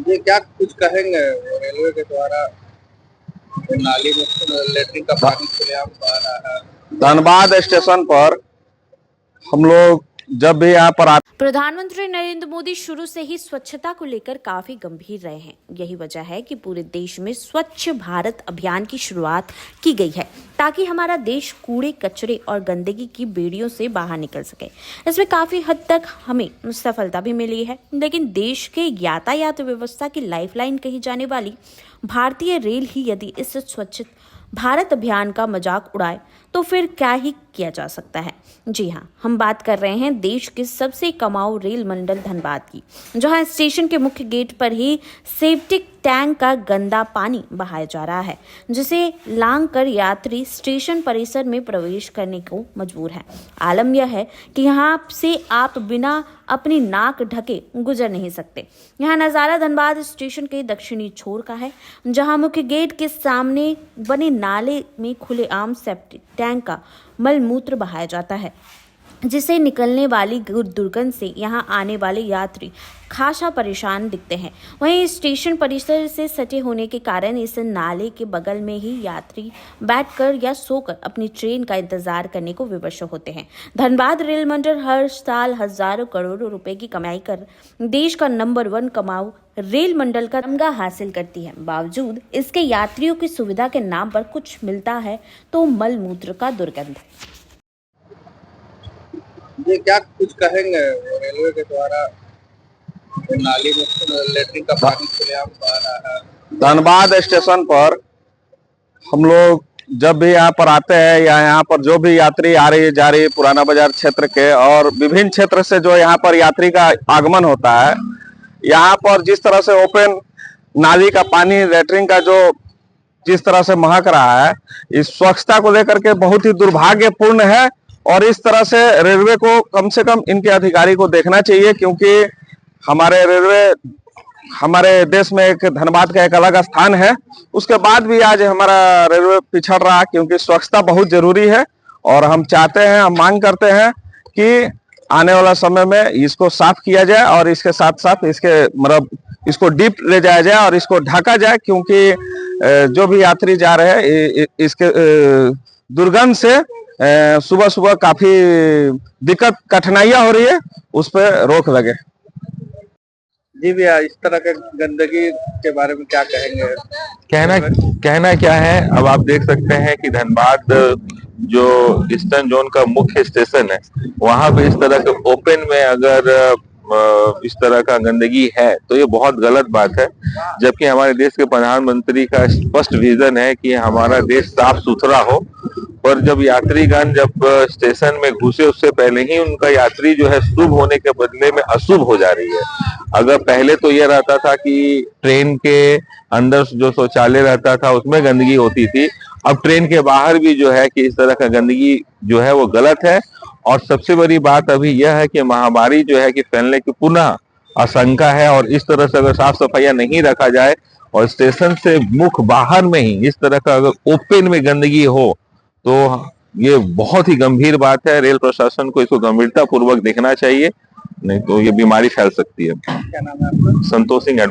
ये क्या कुछ कहेंगे रेलवे के द्वारा नाली में लेटरिन का पानी खुलेआम आ रहा है। धनबाद स्टेशन पर हम लोग जब भी यहाँ पर आते प्रधानमंत्री नरेंद्र मोदी शुरू से ही स्वच्छता को लेकर काफी गंभीर रहे हैं। यही वजह है कि पूरे देश में स्वच्छ भारत अभियान की शुरुआत की गई है ताकि हमारा देश कूड़े कचरे और गंदगी की बेड़ियों से बाहर निकल सके। इसमें काफी हद तक हमें सफलता भी मिली है, लेकिन देश के यातायात व्यवस्था की लाइफलाइन कही जाने वाली भारतीय रेल ही यदि इस स्वच्छ भारत अभियान का मजाक उड़ाए तो फिर क्या ही किया जा सकता है। जी हाँ, हम बात कर रहे हैं देश के सबसे कमाऊ रेल मंडल धनबाद की, जहां स्टेशन के मुख्य गेट पर ही सेप्टिक टैंक का गंदा पानी बहाया जा रहा है, जिसे लांग कर यात्री स्टेशन परिसर में प्रवेश करने को मजबूर है। आलम यह है कि यहाँ से आप बिना अपनी नाक ढके गुजर नहीं सकते। यहाँ नज़ारा धनबाद स्टेशन के दक्षिणी छोर का है, जहाँ मुख्य गेट के सामने बने नाले में खुलेआम सेप्टिक टैंक का मल मूत्र बहाया जाता है, जिसे निकलने वाली दुर्गंध से यहाँ आने वाले यात्री खासा परेशान दिखते हैं। वहीं स्टेशन परिसर से सटे होने के कारण इस नाले के बगल में ही यात्री बैठकर या सोकर अपनी ट्रेन का इंतजार करने को विवश होते हैं। धनबाद रेल मंडल हर साल हजारों करोड़ों रुपए की कमाई कर देश का नंबर 1 कमाऊ रेल मंडल का तमगा हासिल करती है। बावजूद इसके यात्रियों की सुविधा के नाम पर कुछ मिलता है तो मल मूत्र का दुर्गंध। ये क्या कुछ कहेंगे रेलवे के द्वारा नाली में लेटरिन का पानी खुलेआम आ रहा है। धनबाद स्टेशन पर हम लोग जब भी यहाँ पर आते हैं या यहाँ पर जो भी यात्री आ रही जा रही पुराना बाजार क्षेत्र के और विभिन्न क्षेत्र से जो यहाँ पर यात्री का आगमन होता है, यहाँ पर जिस तरह से ओपन नाली का पानी लेटरिन का जो जिस तरह से महक रहा है, इस स्वच्छता को लेकर के बहुत ही दुर्भाग्यपूर्ण है। और इस तरह से रेलवे को कम से कम इनके अधिकारी को देखना चाहिए, क्योंकि हमारे रेलवे हमारे देश में एक धनबाद का एक अलग स्थान है। उसके बाद भी आज हमारा रेलवे पिछड़ रहा, क्योंकि स्वच्छता बहुत जरूरी है। और हम चाहते हैं, हम मांग करते हैं कि आने वाला समय में इसको साफ किया जाए और इसके साथ साथ इसके मतलब इसको डीप ले जाया जाए और इसको ढका जाए, क्योंकि जो भी यात्री जा रहे हैं इसके दुर्गंध से सुबह सुबह काफी दिक्कत कठिनाइयां हो रही है, उस पर रोक लगे। जी भैया, इस तरह के गंदगी के बारे में क्या कहेंगे? कहना क्या है, अब आप देख सकते हैं कि धनबाद जो ईस्टर्न जोन का मुख्य स्टेशन है, वहां पे इस तरह के ओपन में अगर इस तरह का गंदगी है तो ये बहुत गलत बात है। जबकि हमारे देश के प्रधानमंत्री का स्पष्ट विजन है कि हमारा देश साफ सुथरा हो, पर जब यात्रीगण जब स्टेशन में घुसे उससे पहले ही उनका यात्री जो है शुभ होने के बदले में अशुभ हो जा रही है। अगर पहले तो यह रहता था कि ट्रेन के अंदर जो शौचालय रहता था उसमें गंदगी होती थी, अब ट्रेन के बाहर भी जो है कि इस तरह का गंदगी जो है वो गलत है। और सबसे बड़ी बात अभी यह है कि महामारी जो है कि फैलने की पुनः आशंका है, और इस तरह से अगर साफ सफाई नहीं रखा जाए और स्टेशन से मुख बाहर में ही इस तरह का अगर ओपन में गंदगी हो तो ये बहुत ही गंभीर बात है। रेल प्रशासन को इसको गंभीरता पूर्वक देखना चाहिए, नहीं तो ये बीमारी फैल सकती है। क्या नाम है आपका? संतोष सिंह।